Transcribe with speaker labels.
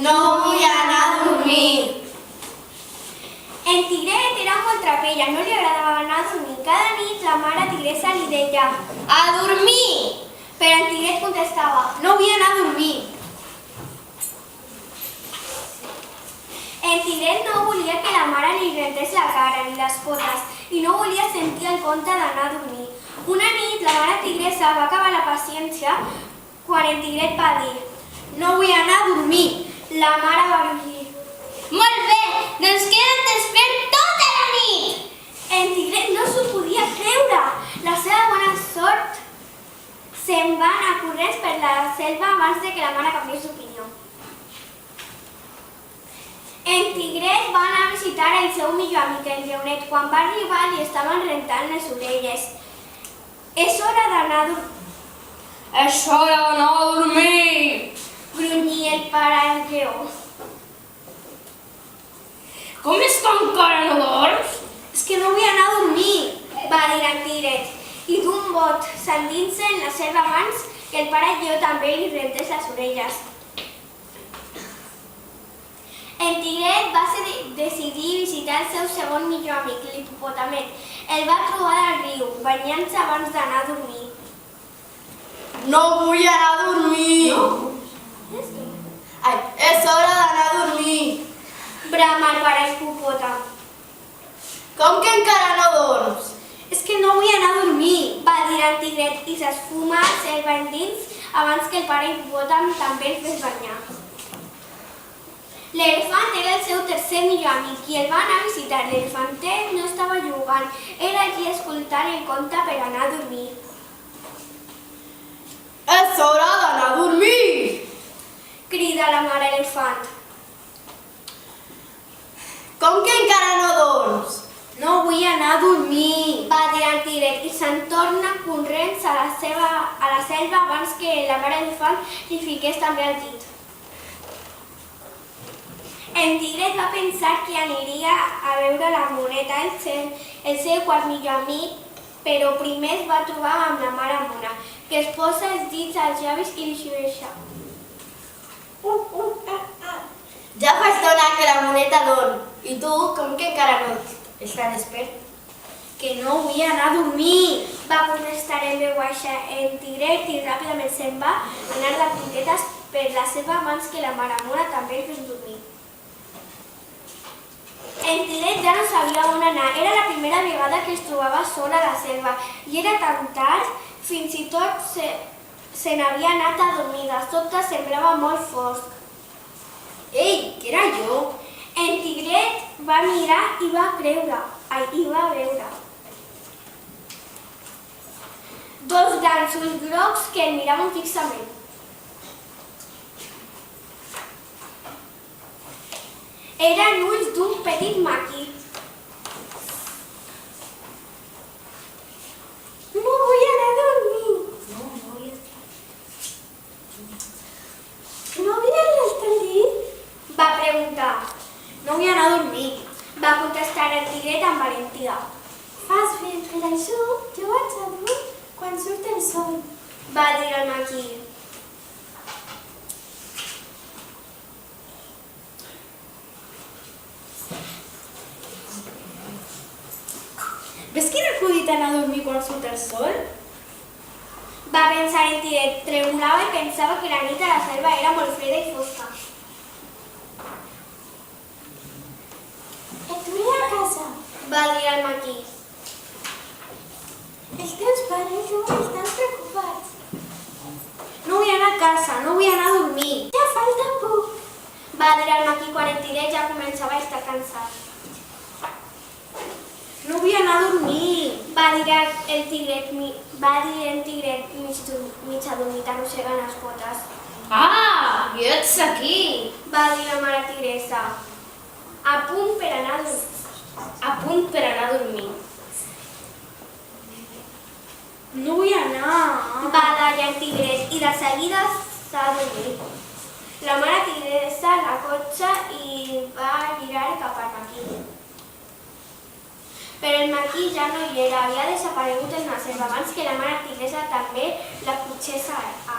Speaker 1: No vull anar a dormir.
Speaker 2: En Tigret era molt trapella, no li agradava anar a dormir. Cada nit la mare tigresa li deia
Speaker 1: A dormir!
Speaker 2: però en Tigret contestava no vull anar a dormir. En Tigret no volia que la mare li rentés la cara ni les potes i no volia sentir el conte d'anar a dormir. Una nit la mare tigresa va acabar la paciència quan en Tigret va dir no vull anar a dormir. La mare va dir
Speaker 1: Molt bé, doncs queda't despert tota la nit!
Speaker 2: En Tigret no s'ho podia creure. La seva bona sort se'n va anar corrents per la selva abans de que la mare canviés d'opinió. En Tigret va anar a visitar el seu millor amic, el lleonet. Quan va arribar li estaven rentant les orelles. És hora d'anar a dormir.
Speaker 1: És hora d'anar a dormir!
Speaker 2: Grunyí el pare el lleó.
Speaker 1: Com és que encara no dorms?
Speaker 2: És que no vull anar a dormir, va dir en Tigret. I d'un bot s'endinsa en la selva abans que el pare lleó també li rentés les orelles. En Tigret va decidir visitar el seu segon millor amic, l'hipopòtamet. El va trobar al riu, banyant-se abans d'anar a dormir.
Speaker 1: No vull anar a dormir! Ai, és hora d'anar a dormir!
Speaker 2: Brama el pare hipopòtam.
Speaker 1: Com que encara no dorms?
Speaker 2: És que no vull anar a dormir, va dir en Tigret i s'esfuma selva endins abans que el pare hipopòtam també el fes banyar. L'elefant era el seu tercer millor amic i el va anar a visitar. L'elefantet no estava jugant, era allí escoltant el conte per anar a dormir.
Speaker 1: És hora d'anar a dormir!
Speaker 2: Crida la mare elefant.
Speaker 1: Com que encara no dorms?
Speaker 2: No vull anar a dormir, va dir en Tigret i se'n torna corrents a la selva abans que la mare elefant li fiqués també al llit. En Tigret va pensar que aniria a veure la moneta, el seu quart millor amic, però primer es va trobar amb la mare mona, que es posa els dits als llavis i li xiueja.
Speaker 1: Ja fa estona que la moneta dorm. I tu, com que encara no estàs despert?
Speaker 2: Que no vull anar a dormir, va contestar en veu baixa en Tigret i ràpidament se'n va anar de puntetes per la selva abans que la mare mona també el fes dormir. En Tigret ja no sabia on anar, era la primera vegada que es trobava sola a la selva i era tan tard, fins i tot se n'havia anat adormida, tot semblava molt fosc.
Speaker 1: Ei, que era jo?
Speaker 2: En Tigret va mirar i va veure dos grans ulls grocs que el miraven fixament. Eren ulls d'un petit maqui. No vull anar a dormir. No mires al llit? Va preguntar. No vull anar a dormir, va contestar el Tigret amb valentia. Fas bé, per això jo vaig a dur quan surt el sol, va dir el maqui.
Speaker 1: Ves quin acudit anar a dormir quan surt el sol?
Speaker 2: Va pensar en Tigret, tremolava i pensava que la nit a la selva era molt freda i fosca. Et vull a casa, va dir el maqui. Els teus pares no estan preocupats. No vull anar a casa, no vull anar a dormir. Ja falta poc, va dir el maqui quan el Tigret ja començava a estar cansat. No vull anar a dormir, va dir en Tigret mig adormit arrossegant les potes.
Speaker 1: Ah, i ets aquí!
Speaker 2: Va dir la mare tigresa, a punt per anar a dormir.
Speaker 1: A punt per anar a dormir.
Speaker 2: No vull anar, va dir el Tigret i de seguida s'ha adormit. La mare tigresa l'acotxa i va girar cap al maqui. Però el maqui ja no hi era, havia desaparegut en la selva abans que la mare tigresa també l'acotxés a